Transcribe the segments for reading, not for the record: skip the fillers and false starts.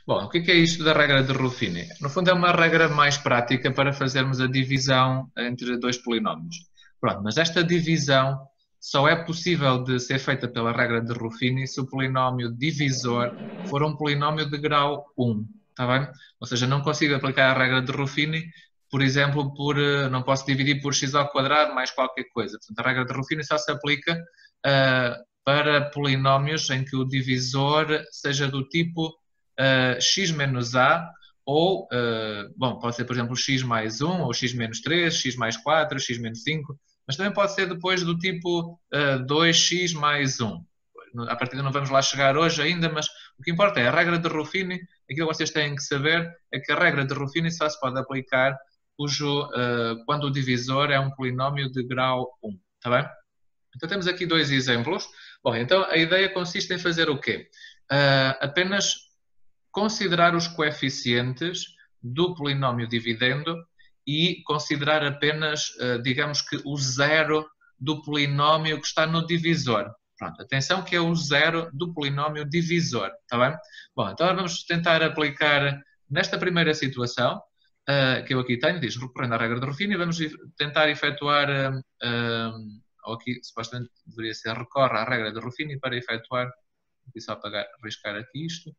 Bom, o que é isto da regra de Ruffini? No fundo é uma regra mais prática para fazermos a divisão entre dois polinómios. Pronto, mas esta divisão só é possível de ser feita pela regra de Ruffini se o polinómio divisor for um polinómio de grau 1, está bem? Ou seja, não consigo aplicar a regra de Ruffini, por exemplo, não posso dividir por x ao quadrado mais qualquer coisa. Portanto, a regra de Ruffini só se aplica para polinómios em que o divisor seja do tipo x menos a, ou, bom, pode ser, por exemplo, x mais 1, ou x menos 3, x mais 4, x menos 5, mas também pode ser depois do tipo 2x mais 1. A partir de não vamos lá chegar hoje ainda, mas o que importa é a regra de Ruffini. Aquilo que vocês têm que saber é que a regra de Ruffini só se pode aplicar quando o divisor é um polinómio de grau 1. Está bem? Então temos aqui dois exemplos. Bom, então a ideia consiste em fazer o quê? Apenas considerar os coeficientes do polinómio dividendo e considerar apenas, digamos que, o zero do polinómio que está no divisor. Pronto, atenção que é o zero do polinómio divisor, está bem? Bom, então vamos tentar aplicar nesta primeira situação, que eu aqui tenho, diz, recorrendo à regra de Ruffini, vamos tentar efetuar, ou aqui supostamente deveria ser, recorre à regra de Ruffini para efetuar, aqui só para arriscar aqui isto,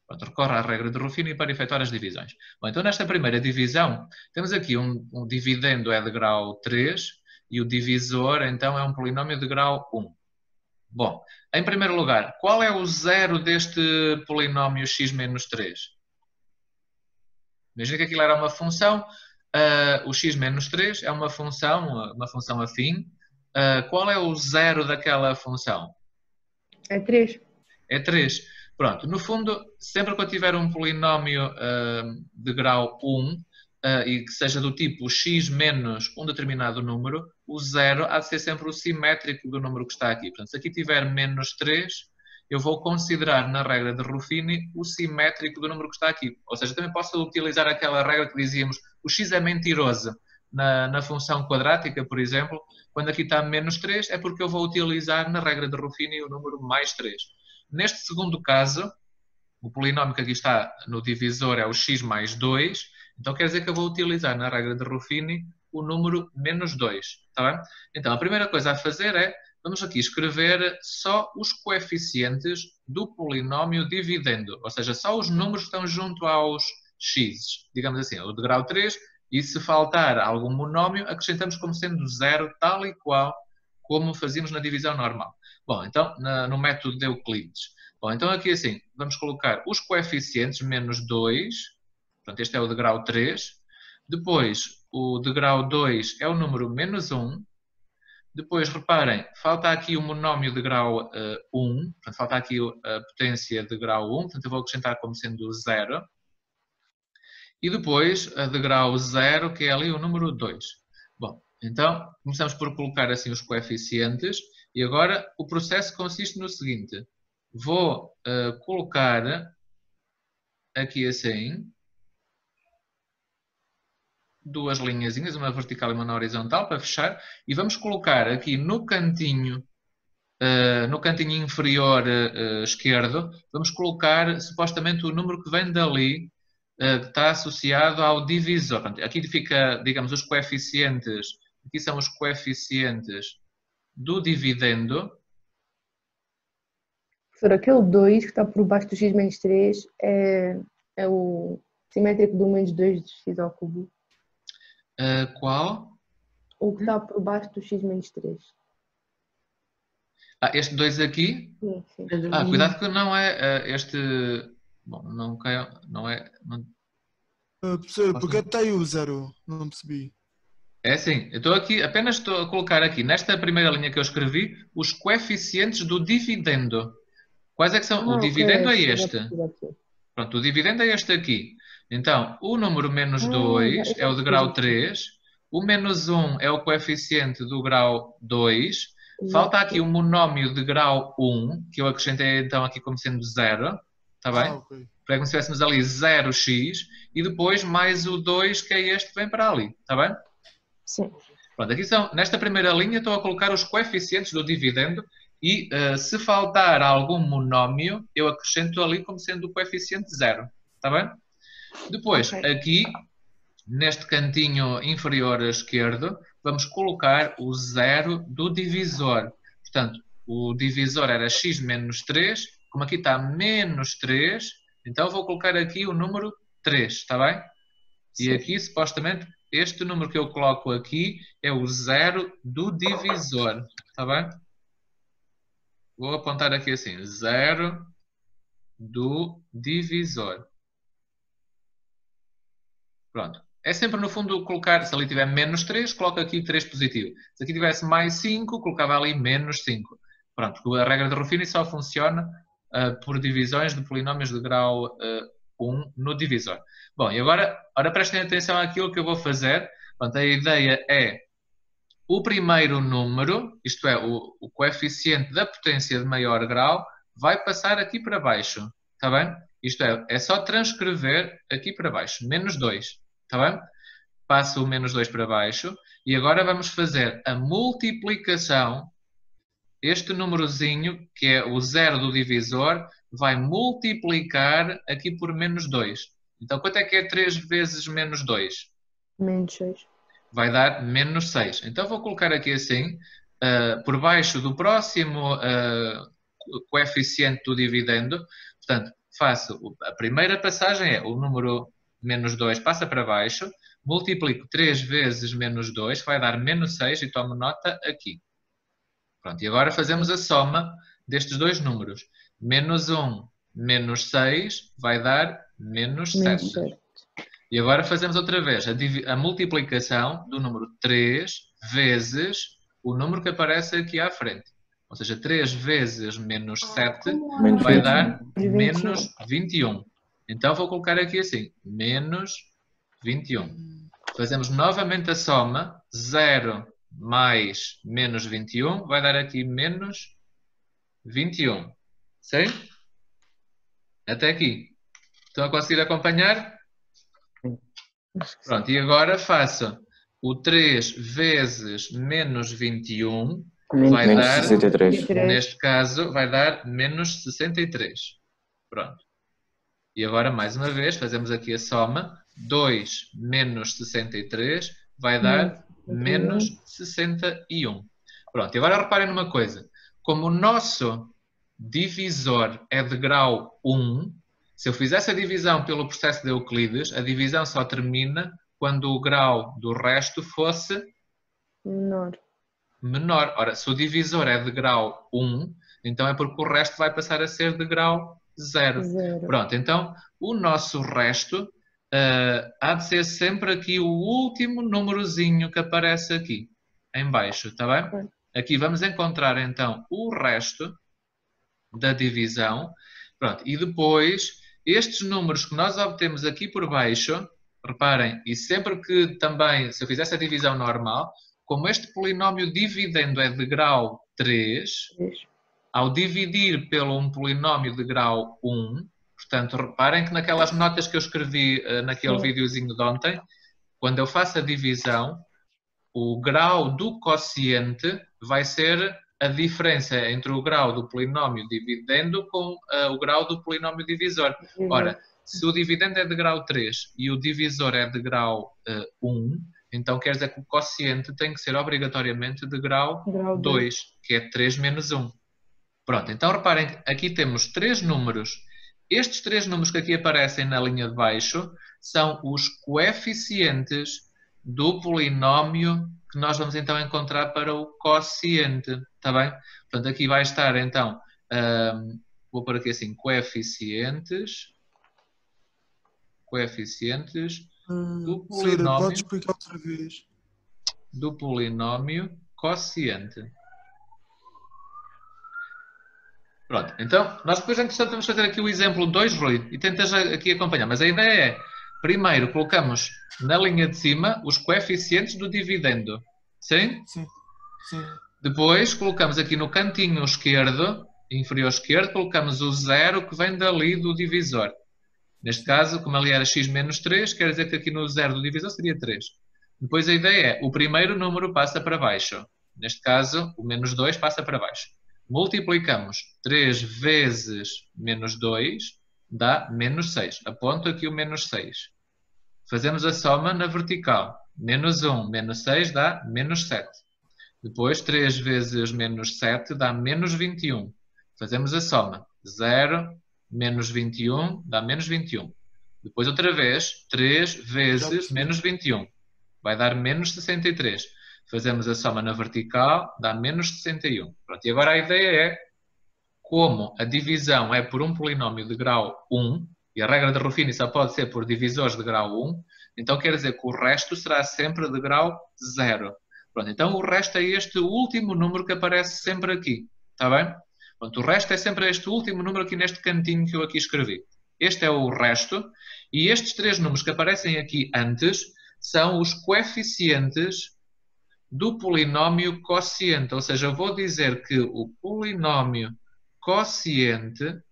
pronto, recorre à regra de Ruffini para efetuar as divisões. Bom, então nesta primeira divisão, temos aqui um dividendo é de grau 3 e o divisor então é um polinómio de grau 1. Bom, em primeiro lugar, qual é o zero deste polinómio x menos 3? Imagina que aquilo era uma função, o x menos 3 é uma função afim. Qual é o zero daquela função? É 3. É 3. Pronto, no fundo, sempre que eu tiver um polinómio de grau 1 e que seja do tipo x menos um determinado número, o zero há de ser sempre o simétrico do número que está aqui. Portanto, se aqui tiver menos 3, eu vou considerar na regra de Ruffini o simétrico do número que está aqui. Ou seja, também posso utilizar aquela regra que dizíamos, o x é mentiroso na função quadrática, por exemplo, quando aqui está menos 3, é porque eu vou utilizar na regra de Ruffini o número mais 3. Neste segundo caso, o polinómio que aqui está no divisor é o x mais 2, então quer dizer que eu vou utilizar na regra de Ruffini o número menos 2. Tá bem? Então, a primeira coisa a fazer é, vamos aqui escrever só os coeficientes do polinómio dividendo, ou seja, só os números que estão junto aos x, digamos assim, o de grau 3, e se faltar algum monómio, acrescentamos como sendo zero, tal e qual como fazíamos na divisão normal. Bom, então, no método de Euclides. Bom, então aqui assim, vamos colocar os coeficientes, menos 2, portanto este é o de grau 3, depois o de grau 2 é o número menos 1, depois reparem, falta aqui o monómio de grau 1, portanto falta aqui a potência de grau 1, portanto eu vou acrescentar como sendo 0, e depois a de grau 0, que é ali o número 2. Bom, então começamos por colocar assim os coeficientes e agora o processo consiste no seguinte. Vou colocar aqui assim duas linhazinhas, uma vertical e uma na horizontal para fechar e vamos colocar aqui no cantinho inferior esquerdo, vamos colocar supostamente o número que vem dali que está associado ao divisor. Portanto, aqui fica, digamos, os coeficientes, aqui são os coeficientes do dividendo. Professor, aquele 2 que está por baixo do x menos 3 é o simétrico do menos 2 de x ao cubo. Qual? O que está por baixo do x menos 3. Este 2 aqui? Sim, sim. Cuidado que não é este... Bom, não é... Professor, porque está aí o 0? Não percebi. É assim, eu apenas estou a colocar aqui, nesta primeira linha que eu escrevi, os coeficientes do dividendo. Quais é que são? O dividendo é este. Pronto, o dividendo é este aqui. Então, o número menos 2 é o de grau 3, o menos 1 é o coeficiente do grau 2, falta aqui o monómio de grau 1, que eu acrescentei então aqui como sendo 0, está bem? Okay. Para como se tivéssemos ali 0x, e depois mais o 2, que é este que vem para ali, está bem? Sim. Pronto, aqui são, nesta primeira linha estou a colocar os coeficientes do dividendo E se faltar algum monómio, eu acrescento ali como sendo o coeficiente 0. Está bem? Depois, aqui, neste cantinho inferior esquerdo, vamos colocar o 0 do divisor. Portanto, o divisor era x menos 3, como aqui está menos 3, então vou colocar aqui o número 3, está bem? E aqui, supostamente, este número que eu coloco aqui é o 0 do divisor, está bem? Vou apontar aqui assim, 0 do divisor. Pronto. É sempre, no fundo, colocar, se ali tiver menos 3, coloca aqui 3 positivo. Se aqui tivesse mais 5, colocava ali menos 5. Pronto, porque a regra de Ruffini só funciona por divisões de polinómios de grau 1 no divisor. Bom, e agora prestem atenção àquilo que eu vou fazer. Pronto, a ideia é o primeiro número, isto é, o coeficiente da potência de maior grau, vai passar aqui para baixo. Está bem? Isto é só transcrever aqui para baixo. Menos 2. Está bem? Passo o menos 2 para baixo. E agora vamos fazer a multiplicação. Este númerozinho, que é o 0 do divisor, vai multiplicar aqui por menos 2. Então, quanto é que é 3 vezes menos 2? Menos 6. Vai dar menos 6. Então, vou colocar aqui assim, por baixo do próximo coeficiente do dividendo. Portanto, faço a primeira passagem, é o número menos 2 passa para baixo, multiplico 3 vezes menos 2, vai dar menos 6 e tomo nota aqui. Pronto, e agora fazemos a soma destes dois números. Menos 1 menos 6 vai dar menos 7. E agora fazemos outra vez a multiplicação do número 3 vezes o número que aparece aqui à frente. Ou seja, 3 vezes menos 7 vai dar menos 21. Então vou colocar aqui assim, menos 21. Fazemos novamente a soma, 0 mais menos 21 vai dar aqui menos 21. Sim? Até aqui. Estão a conseguir acompanhar? Pronto, e agora faço o 3 vezes menos 21 vai Menos dar, 63. neste caso, vai dar menos 63. Pronto. E agora, mais uma vez, fazemos aqui a soma. 2 menos 63 vai dar menos 61. Pronto, e agora reparem numa coisa. Como o nosso divisor é de grau 1, se eu fizesse a divisão pelo processo de Euclides, a divisão só termina quando o grau do resto fosse menor. Ora, se o divisor é de grau 1, então é porque o resto vai passar a ser de grau 0. Pronto, então o nosso resto há de ser sempre aqui o último númerozinho que aparece aqui, em baixo, está bem? Aqui vamos encontrar então o resto da divisão. Pronto, e depois estes números que nós obtemos aqui por baixo, reparem, e sempre que também, se eu fizesse a divisão normal, como este polinómio dividendo é de grau 3, ao dividir pelo um polinómio de grau 1, portanto, reparem que naquelas notas que eu escrevi naquele videozinho de ontem, quando eu faço a divisão, o grau do quociente vai ser a diferença entre o grau do polinómio dividendo com o grau do polinómio divisor. Ora, se o dividendo é de grau 3 e o divisor é de grau 1, então quer dizer que o quociente tem que ser obrigatoriamente de grau 2, que é 3 menos 1. Pronto, então reparem que aqui temos 3 números. Estes 3 números que aqui aparecem na linha de baixo são os coeficientes do polinómio que nós vamos então encontrar para o quociente, está bem? Portanto, aqui vai estar então, vou pôr aqui assim, coeficientes do polinómio, pode explicar outra vez? Do polinómio quociente. Pronto, então, nós depois, entretanto, vamos fazer aqui o exemplo 2, Rui, e tentas aqui acompanhar, mas a ideia é, primeiro colocamos na linha de cima os coeficientes do dividendo, sim? Sim. Depois colocamos aqui no cantinho esquerdo, inferior esquerdo, colocamos o 0 que vem dali do divisor. Neste caso, como ali era x menos 3, quer dizer que aqui no 0 do divisor seria 3. Depois a ideia é, o primeiro número passa para baixo. Neste caso, o menos 2 passa para baixo. multiplicamos 3 vezes menos 2, dá menos 6. Aponto aqui o menos 6. Fazemos a soma na vertical. Menos 1 menos 6 dá menos 7. Depois, 3 vezes menos 7 dá menos 21. Fazemos a soma. 0 menos 21 dá menos 21. Depois, outra vez, 3 vezes menos 21. Vai dar menos 63. Fazemos a soma na vertical, dá menos 61. Pronto, e agora a ideia é, como a divisão é por um polinómio de grau 1, e a regra de Ruffini só pode ser por divisores de grau 1, então quer dizer que o resto será sempre de grau 0. Pronto, então o resto é este último número que aparece sempre aqui. Está bem? Pronto, o resto é sempre este último número aqui neste cantinho que eu aqui escrevi. Este é o resto. E estes 3 números que aparecem aqui antes são os coeficientes do polinómio quociente. Ou seja, eu vou dizer que o polinómio quociente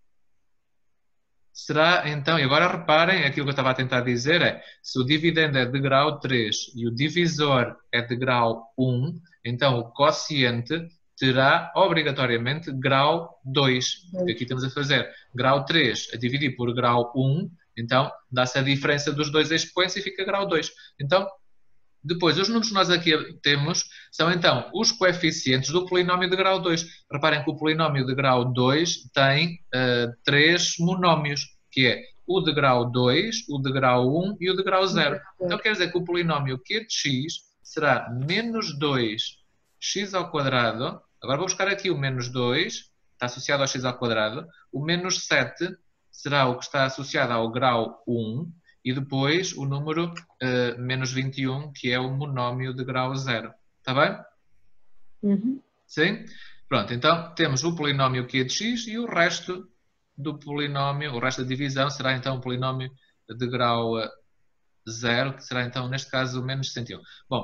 será, então, e agora reparem, aquilo que eu estava a tentar dizer é, se o dividendo é de grau 3 e o divisor é de grau 1, então o quociente terá obrigatoriamente grau 2. Porque aqui estamos a fazer grau 3 a dividir por grau 1, então dá-se a diferença dos dois expoentes e fica grau 2. Então, depois, os números que nós aqui temos são, então, os coeficientes do polinómio de grau 2. Reparem que o polinómio de grau 2 tem 3 monómios, que é o de grau 2, o de grau 1 e o de grau 0. Então, quer dizer que o polinómio q de x será menos 2x ao quadrado. Agora vou buscar aqui o menos 2, está associado ao x ao quadrado. O menos 7 será o que está associado ao grau 1. E depois o número menos 21, que é o monómio de grau 0. Está bem? Uhum. Sim? Pronto, então temos o polinómio q de x e o resto do polinómio, o resto da divisão será então um polinómio de grau 0, que será então, neste caso, o menos 61. Bom,